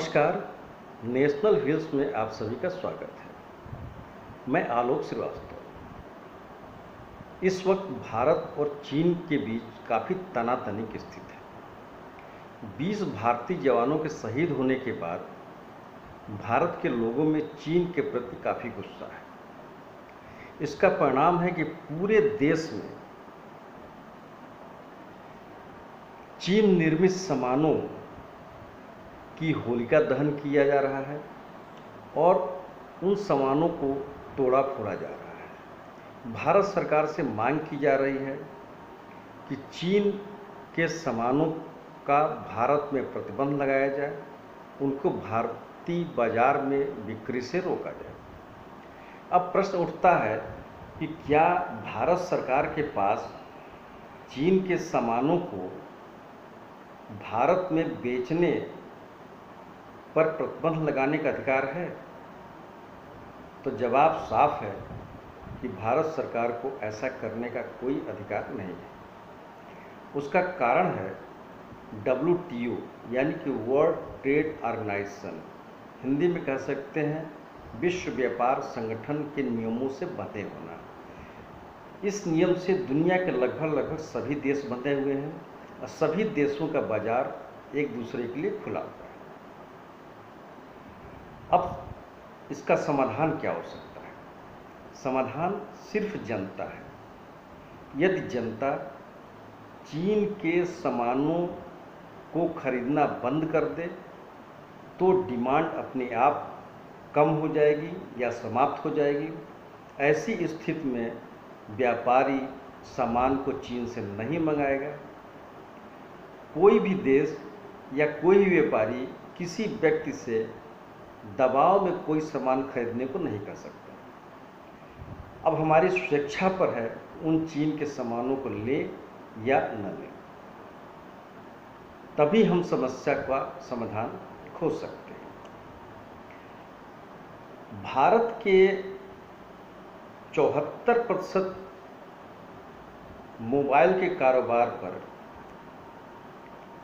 नमस्कार। National views में आप सभी का स्वागत है। मैं आलोक श्रीवास्तव। इस वक्त भारत और चीन के बीच काफ़ी तनातनी की स्थिति है। 20 भारतीय जवानों के शहीद होने के बाद भारत के लोगों में चीन के प्रति काफ़ी गुस्सा है। इसका परिणाम है कि पूरे देश में चीन निर्मित सामानों की होलिका दहन किया जा रहा है और उन सामानों को तोड़ा फोड़ा जा रहा है। भारत सरकार से मांग की जा रही है कि चीन के सामानों का भारत में प्रतिबंध लगाया जाए, उनको भारतीय बाजार में बिक्री से रोका जाए। अब प्रश्न उठता है कि क्या भारत सरकार के पास चीन के सामानों को भारत में बेचने पर प्रतिबंध लगाने का अधिकार है? तो जवाब साफ है कि भारत सरकार को ऐसा करने का कोई अधिकार नहीं है। उसका कारण है WTO यानी कि वर्ल्ड ट्रेड ऑर्गेनाइजेशन, हिंदी में कह सकते हैं विश्व व्यापार संगठन के नियमों से बंधे होना। इस नियम से दुनिया के लगभग सभी देश बंधे हुए हैं और सभी देशों का बाजार एक दूसरे के लिए खुला हुआ है। अब इसका समाधान क्या हो सकता है? समाधान सिर्फ जनता है। यदि जनता चीन के सामानों को खरीदना बंद कर दे तो डिमांड अपने आप कम हो जाएगी या समाप्त हो जाएगी। ऐसी स्थिति में व्यापारी सामान को चीन से नहीं मंगाएगा। कोई भी देश या कोई भी व्यापारी किसी व्यक्ति से दबाव में कोई सामान खरीदने को नहीं कर सकता। अब हमारी स्वेच्छा पर है उन चीन के सामानों को ले या न ले, तभी हम समस्या का समाधान खोज सकते हैं। भारत के 74% मोबाइल के कारोबार पर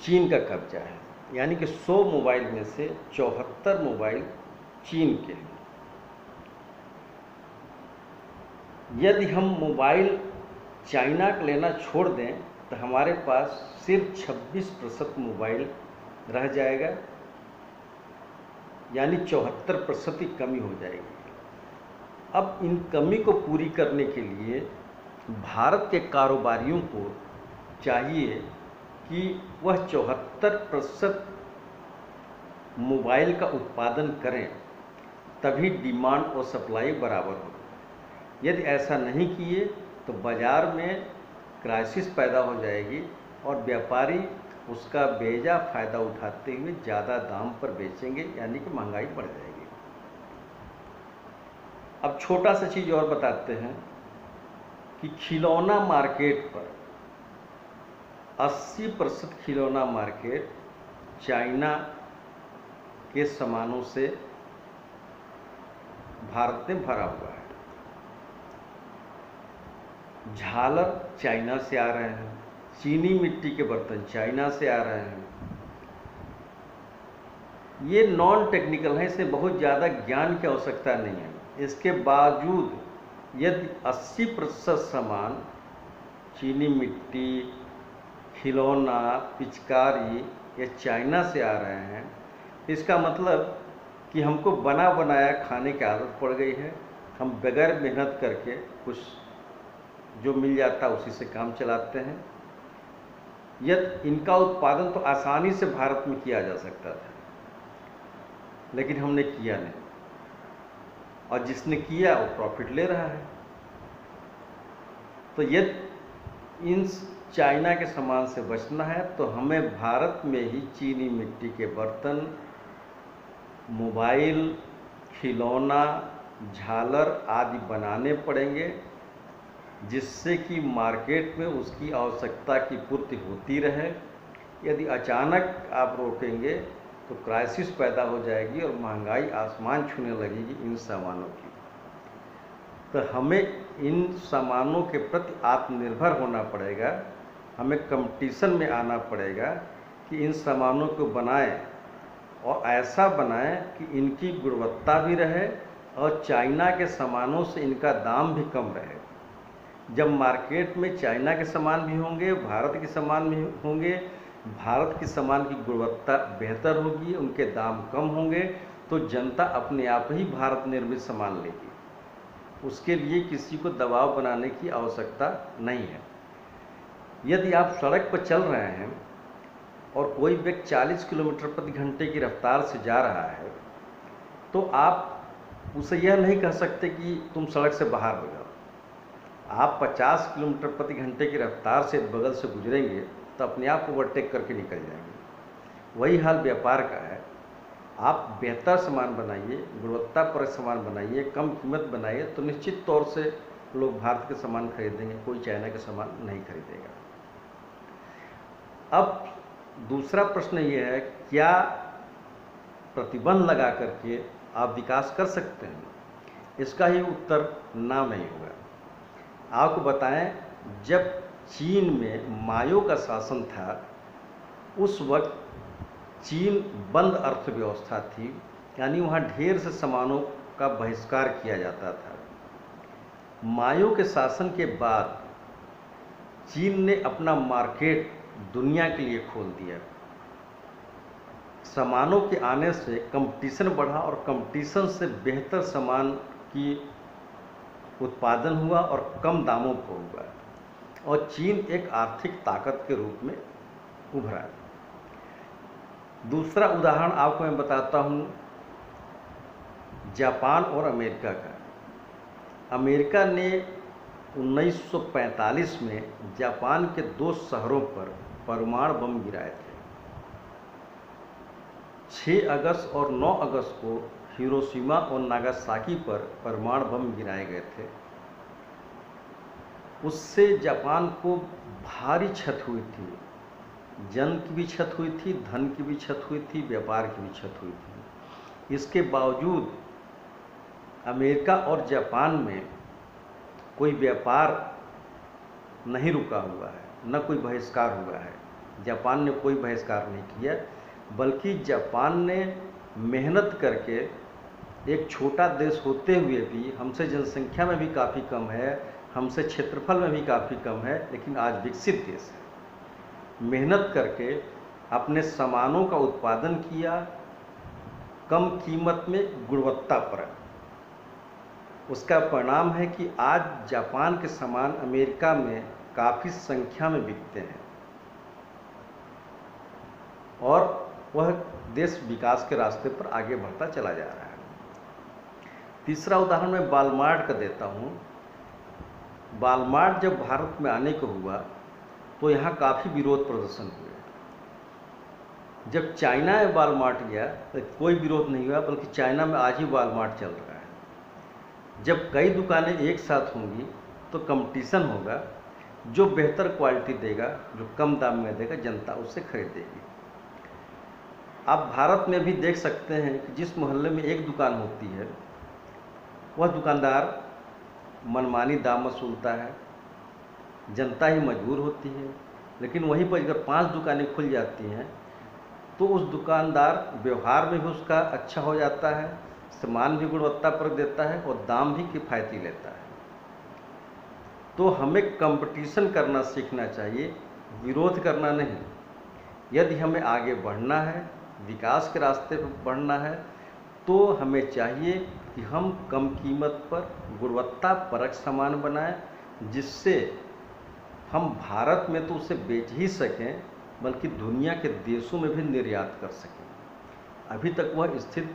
चीन का कब्जा है, यानी कि 100 मोबाइल में से 74 मोबाइल चीन के हैं। यदि हम मोबाइल चाइना का लेना छोड़ दें तो हमारे पास सिर्फ 26% मोबाइल रह जाएगा, यानी 74% की कमी हो जाएगी। अब इन कमी को पूरी करने के लिए भारत के कारोबारियों को चाहिए कि वह 74% मोबाइल का उत्पादन करें, तभी डिमांड और सप्लाई बराबर हो। यदि ऐसा नहीं किए तो बाज़ार में क्राइसिस पैदा हो जाएगी और व्यापारी उसका बेजा फ़ायदा उठाते हुए ज़्यादा दाम पर बेचेंगे, यानी कि महंगाई बढ़ जाएगी। अब छोटा सा चीज़ और बताते हैं कि खिलौना मार्केट पर 80% खिलौना मार्केट चाइना के सामानों से भारत में भरा हुआ है। झालर चाइना से आ रहे हैं, चीनी मिट्टी के बर्तन चाइना से आ रहे हैं। ये नॉन टेक्निकल है, इसमें बहुत ज़्यादा ज्ञान की आवश्यकता नहीं है। इसके बावजूद यदि 80% सामान चीनी मिट्टी, खिलौना, पिचकारी ये चाइना से आ रहे हैं, इसका मतलब कि हमको बना बनाया खाने की आदत पड़ गई है। हम बगैर मेहनत करके कुछ जो मिल जाता है उसी से काम चलाते हैं। यदि इनका उत्पादन तो आसानी से भारत में किया जा सकता था, लेकिन हमने किया नहीं, और जिसने किया वो प्रॉफिट ले रहा है। तो यदि इन चाइना के सामान से बचना है तो हमें भारत में ही चीनी मिट्टी के बर्तन, मोबाइल, खिलौना, झालर आदि बनाने पड़ेंगे, जिससे कि मार्केट में उसकी आवश्यकता की पूर्ति होती रहे। यदि अचानक आप रोकेंगे तो क्राइसिस पैदा हो जाएगी और महंगाई आसमान छूने लगेगी इन सामानों की। तो हमें इन सामानों के प्रति आत्मनिर्भर होना पड़ेगा। हमें कंपटीशन में आना पड़ेगा कि इन सामानों को बनाएं और ऐसा बनाएं कि इनकी गुणवत्ता भी रहे और चाइना के सामानों से इनका दाम भी कम रहे। जब मार्केट में चाइना के सामान भी होंगे, भारत के सामान भी होंगे, भारत के सामान की गुणवत्ता बेहतर होगी, उनके दाम कम होंगे, तो जनता अपने आप ही भारत निर्मित सामान लेगी। उसके लिए किसी को दबाव बनाने की आवश्यकता नहीं है। यदि आप सड़क पर चल रहे हैं और कोई व्यक्ति 40 किलोमीटर प्रति घंटे की रफ्तार से जा रहा है, तो आप उसे यह नहीं कह सकते कि तुम सड़क से बाहर हो जाओ। आप 50 किलोमीटर प्रति घंटे की रफ्तार से बगल से गुजरेंगे तो अपने आप ओवरटेक करके निकल जाएंगे। वही हाल व्यापार का है। आप बेहतर सामान बनाइए, गुणवत्तापरक सामान बनाइए, कम कीमत बनाइए, तो निश्चित तौर से लोग भारत के सामान खरीदेंगे, कोई चाइना के सामान नहीं खरीदेगा। अब दूसरा प्रश्न ये है, क्या प्रतिबंध लगा करके आप विकास कर सकते हैं? इसका ही उत्तर ना नहीं होगा। आपको बताएं, जब चीन में माओ का शासन था, उस वक्त चीन बंद अर्थव्यवस्था थी, यानी वहाँ ढेर से सामानों का बहिष्कार किया जाता था। माओ के शासन के बाद चीन ने अपना मार्केट दुनिया के लिए खोल दिया। सामानों के आने से कंपटीशन बढ़ा और कंपटीशन से बेहतर सामान की उत्पादन हुआ और कम दामों पर हुआ, और चीन एक आर्थिक ताकत के रूप में उभरा। दूसरा उदाहरण आपको मैं बताता हूँ जापान और अमेरिका का। अमेरिका ने 1945 में जापान के 2 शहरों पर परमाणु बम गिराए थे। 6 अगस्त और 9 अगस्त को हिरोशिमा और नागासाकी पर परमाणु बम गिराए गए थे। उससे जापान को भारी क्षति हुई थी। जन की भी क्षति हुई थी, धन की भी क्षति हुई थी, व्यापार की भी क्षति हुई थी। इसके बावजूद अमेरिका और जापान में कोई व्यापार नहीं रुका हुआ है, न कोई बहिष्कार हुआ है। जापान ने कोई बहिष्कार नहीं किया, बल्कि जापान ने मेहनत करके, एक छोटा देश होते हुए भी, हमसे जनसंख्या में भी काफ़ी कम है, हमसे क्षेत्रफल में भी काफ़ी कम है, लेकिन आज विकसित देश है, मेहनत करके अपने सामानों का उत्पादन किया कम कीमत में गुणवत्तापरक। उसका परिणाम है कि आज जापान के सामान अमेरिका में काफ़ी संख्या में बिकते हैं और वह देश विकास के रास्ते पर आगे बढ़ता चला जा रहा है। तीसरा उदाहरण मैं वॉलमार्ट का देता हूँ। वॉलमार्ट जब भारत में आने को हुआ तो यहाँ काफ़ी विरोध प्रदर्शन हुए। जब चाइना में वॉलमार्ट गया तो कोई विरोध नहीं हुआ, बल्कि चाइना में आज ही वॉलमार्ट चल रहा है। जब कई दुकानें एक साथ होंगी तो कंपटीशन होगा, जो बेहतर क्वालिटी देगा, जो कम दाम में देगा, जनता उससे खरीदेगी। आप भारत में भी देख सकते हैं कि जिस मोहल्ले में एक दुकान होती है, वह दुकानदार मनमानी दाम वसूलता है, जनता ही मजबूर होती है। लेकिन वहीं पर अगर 5 दुकानें खुल जाती हैं तो उस दुकानदार व्यवहार में भी उसका अच्छा हो जाता है, सामान भी गुणवत्तापरक देता है और दाम भी किफ़ायती लेता है। तो हमें कंपटीशन करना सीखना चाहिए, विरोध करना नहीं। यदि हमें आगे बढ़ना है, विकास के रास्ते पर बढ़ना है, तो हमें चाहिए कि हम कम कीमत पर गुणवत्तापरक सामान बनाएं, जिससे हम भारत में तो उसे बेच ही सकें, बल्कि दुनिया के देशों में भी निर्यात कर सकें। अभी तक वह स्थिति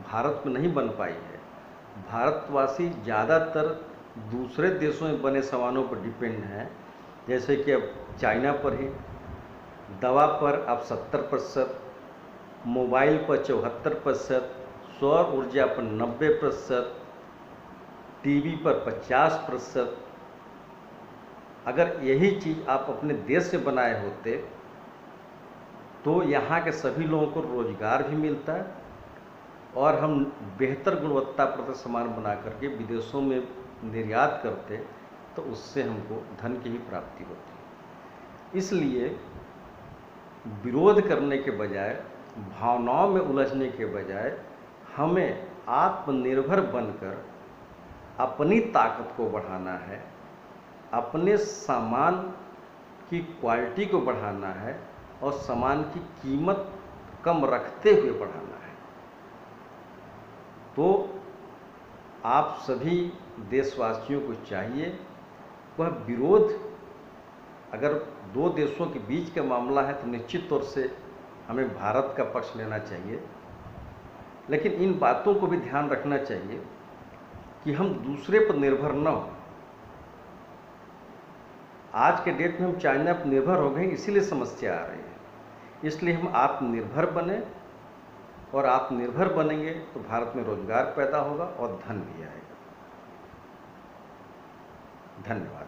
भारत में नहीं बन पाई है। भारतवासी ज़्यादातर दूसरे देशों में बने सामानों पर डिपेंड हैं, जैसे कि अब चाइना पर ही, दवा पर अब 70%, मोबाइल पर 74%, सौर ऊर्जा पर 90%, टीवी पर 50%। अगर यही चीज़ आप अपने देश से बनाए होते तो यहाँ के सभी लोगों को रोजगार भी मिलता है और हम बेहतर गुणवत्ता पर सामान बना करके विदेशों में निर्यात करते, तो उससे हमको धन की ही प्राप्ति होती। इसलिए विरोध करने के बजाय भावनाओं में उलझने के बजाय हमें आत्मनिर्भर बनकर अपनी ताकत को बढ़ाना है, अपने सामान की क्वालिटी को बढ़ाना है और सामान की कीमत कम रखते हुए बढ़ाना है। तो आप सभी देशवासियों को चाहिए, वह विरोध अगर दो देशों के बीच का मामला है तो निश्चित तौर से हमें भारत का पक्ष लेना चाहिए, लेकिन इन बातों को भी ध्यान रखना चाहिए कि हम दूसरे पर निर्भर न हो। आज के डेट में हम चाइना पर निर्भर हो गए, इसीलिए समस्या आ रही है। इसलिए हम आत्मनिर्भर बने, और आत्मनिर्भर बनेंगे तो भारत में रोजगार पैदा होगा और धन भी आएगा। धन्यवाद।